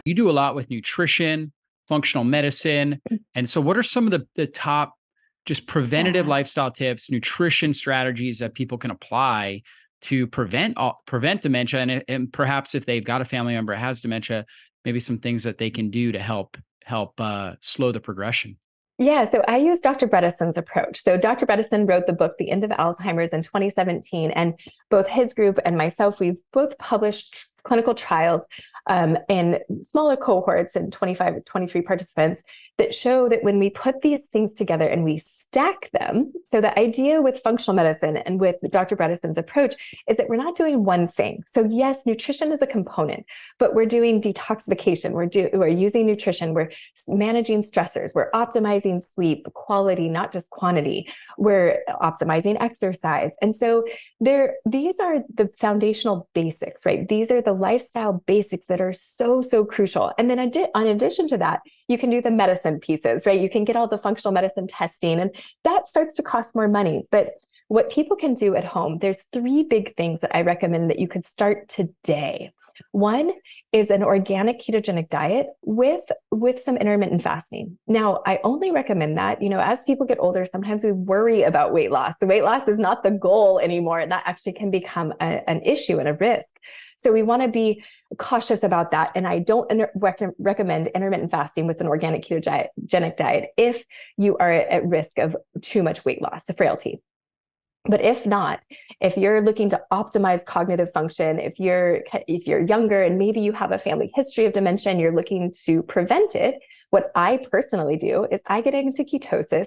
You do a lot with nutrition, functional medicine. And so what are some of the top just preventative lifestyle tips, nutrition strategies that people can apply to prevent dementia? And perhaps if they've got a family member that has dementia, maybe some things that they can do to help slow the progression. Yeah, so I use Dr. Bredesen's approach. So Dr. Bredesen wrote the book, The End of Alzheimer's in 2017, and both his group and myself, we've both published clinical trials in smaller cohorts and 25 or 23 participants that show that when we put these things together and we stack them, so the idea with functional medicine and with Dr. Bredesen's approach is that we're not doing one thing. So yes, nutrition is a component, but we're doing detoxification, we're using nutrition, we're managing stressors, we're optimizing sleep quality, not just quantity, we're optimizing exercise. And so these are the foundational basics, right? These are the lifestyle basics that are so, so crucial. And then in addition to that, you can do the medicine pieces, right? You can get all the functional medicine testing, and that starts to cost more money. But what people can do at home, there's 3 big things that I recommend that you could start today. One is an organic ketogenic diet with some intermittent fasting. Now, I only recommend that, as people get older, sometimes we worry about weight loss. The weight loss is not the goal anymore, and that actually can become an issue and a risk. So we want to be cautious about that. And I don't recommend intermittent fasting with an organic ketogenic diet if you are at risk of too much weight loss, a frailty. But if not, if you're looking to optimize cognitive function, if you're younger and maybe you have a family history of dementia and you're looking to prevent it, what I personally do is I get into ketosis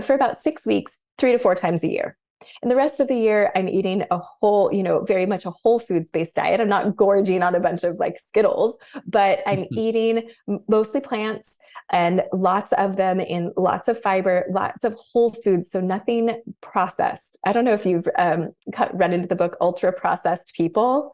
for about 6 weeks, 3 to 4 times a year. And the rest of the year, I'm eating a whole, very much a whole foods-based diet. I'm not gorging on a bunch of like Skittles, but I'm eating mostly plants and lots of them in lots of fiber, lots of whole foods. So nothing processed. I don't know if you've read into the book, Ultra Processed People.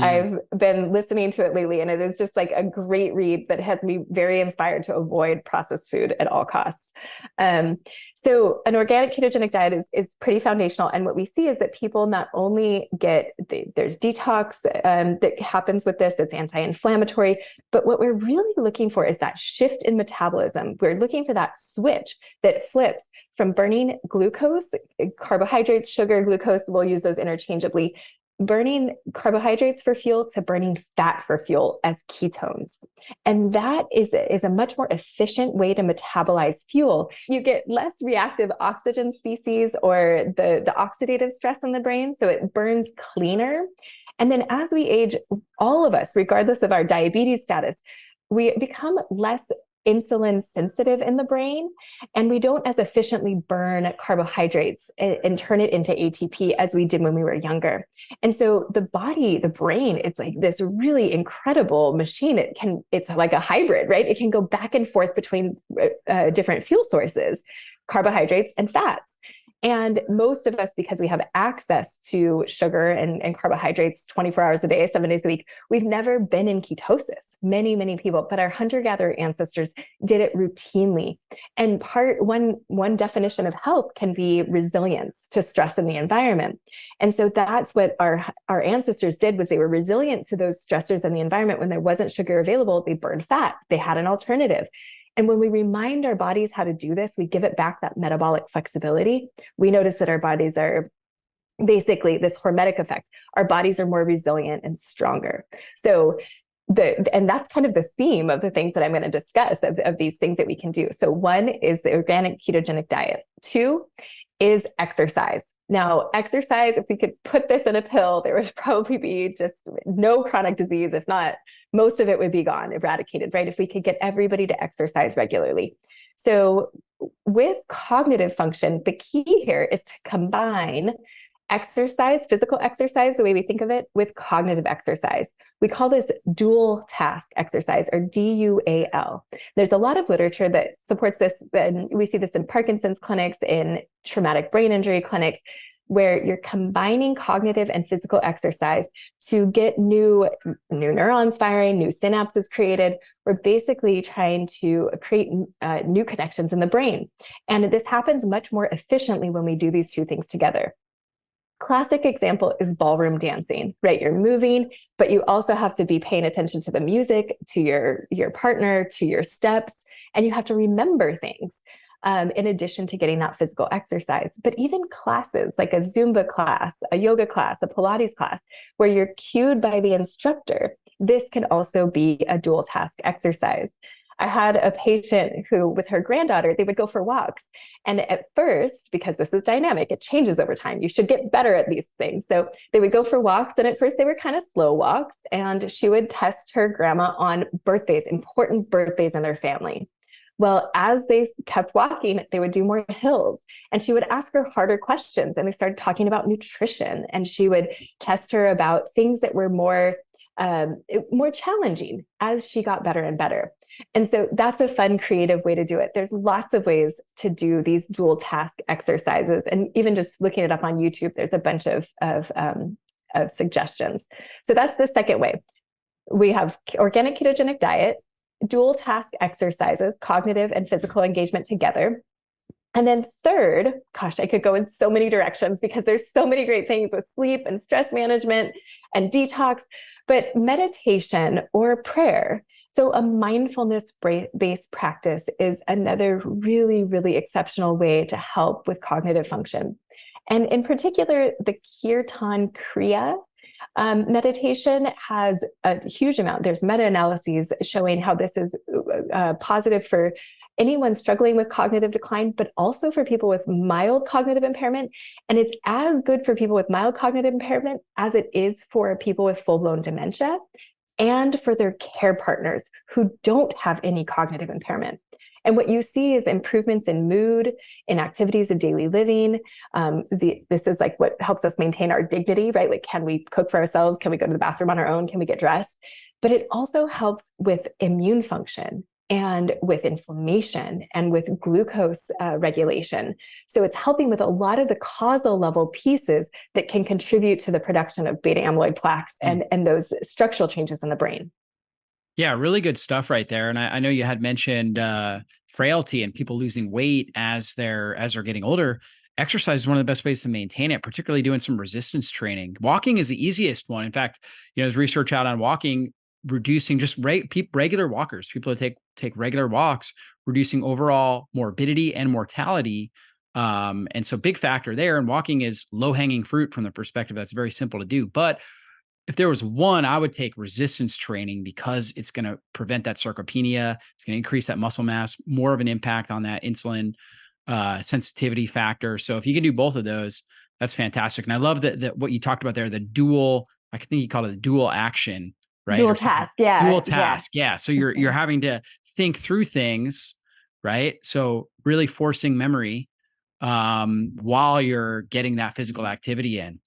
I've been listening to it lately, and it is just like a great read that has me very inspired to avoid processed food at all costs. So an organic ketogenic diet is pretty foundational. And what we see is that people not only there's detox that happens with this, it's anti-inflammatory, but what we're really looking for is that shift in metabolism. We're looking for that switch that flips from burning glucose, carbohydrates, sugar, glucose, we'll use those interchangeably, burning carbohydrates for fuel to burning fat for fuel as ketones. And that is a much more efficient way to metabolize fuel. You get less reactive oxygen species or the oxidative stress in the brain, so it burns cleaner. And then as we age, all of us, regardless of our diabetes status, we become less insulin sensitive in the brain, and we don't as efficiently burn carbohydrates and turn it into ATP as we did when we were younger. And so the brain, it's like this really incredible machine. It's like a hybrid, right? It can go back and forth between different fuel sources, carbohydrates and fats. And most of us, because we have access to sugar and carbohydrates 24 hours a day, 7 days a week, we've never been in ketosis. Many, many people, but our hunter-gatherer ancestors did it routinely. And one definition of health can be resilience to stress in the environment. And so that's what our ancestors did, was they were resilient to those stressors in the environment. When there wasn't sugar available, they burned fat. They had an alternative. And when we remind our bodies how to do this, we give it back that metabolic flexibility. We notice that our bodies are basically this hormetic effect. Our bodies are more resilient and stronger. So and that's kind of the theme of the things that I'm going to discuss of these things that we can do. So 1 is the organic ketogenic diet. 2 is exercise. Now, exercise, if we could put this in a pill, there would probably be just no chronic disease. If not, most of it would be gone, eradicated, right? If we could get everybody to exercise regularly. So with cognitive function, the key here is to combine exercise, physical exercise, the way we think of it, with cognitive exercise. We call this dual task exercise, or DUAL. There's a lot of literature that supports this, and we see this in Parkinson's clinics, in traumatic brain injury clinics, where you're combining cognitive and physical exercise to get new neurons firing, new synapses created. We're basically trying to create new connections in the brain. And this happens much more efficiently when we do these 2 things together. Classic example is ballroom dancing, right? You're moving, but you also have to be paying attention to the music, to your partner, to your steps, and you have to remember things. In addition to getting that physical exercise. But even classes like a Zumba class, a yoga class, a Pilates class, where you're cued by the instructor, this can also be a dual task exercise. I had a patient who, with her granddaughter, they would go for walks. And at first, because this is dynamic, it changes over time. You should get better at these things. So they would go for walks. And at first, they were kind of slow walks. And she would test her grandma on birthdays, important birthdays in their family. Well, as they kept walking, they would do more hills, and she would ask her harder questions. And they started talking about nutrition, and she would test her about things that were more challenging as she got better and better. And so that's a fun, creative way to do it. There's lots of ways to do these dual task exercises. And even just looking it up on YouTube, there's a bunch of suggestions. So that's the second way. We have organic ketogenic diet, dual task exercises, cognitive and physical engagement together. And then third, gosh, I could go in so many directions because there's so many great things with sleep and stress management and detox, but meditation or prayer. So a mindfulness-based practice is another really, really exceptional way to help with cognitive function. And in particular, the Kirtan Kriya meditation has a huge amount. There's meta-analyses showing how this is positive for anyone struggling with cognitive decline, but also for people with mild cognitive impairment. And it's as good for people with mild cognitive impairment as it is for people with full-blown dementia and for their care partners who don't have any cognitive impairment. And what you see is improvements in mood, in activities of daily living. This is like what helps us maintain our dignity, right? Like, can we cook for ourselves? Can we go to the bathroom on our own? Can we get dressed? But it also helps with immune function and with inflammation and with glucose regulation. So it's helping with a lot of the causal level pieces that can contribute to the production of beta amyloid plaques and those structural changes in the brain. Yeah, really good stuff right there. And I know you had mentioned frailty and people losing weight as they're getting older. Exercise is one of the best ways to maintain it, particularly doing some resistance training. Walking is the easiest one. In fact, there's research out on walking, reducing just regular walkers, people that take regular walks, reducing overall morbidity and mortality. And so big factor there. And walking is low-hanging fruit from the perspective that's very simple to do. But if there was one, I would take resistance training because it's going to prevent that sarcopenia. It's going to increase that muscle mass, more of an impact on that insulin sensitivity factor. So if you can do both of those, that's fantastic. And I love that what you talked about there, the dual, I think you call it a dual action, right? Dual task. Yeah. Dual task. Yeah. So you're having to think through things, right? So really forcing memory while you're getting that physical activity in.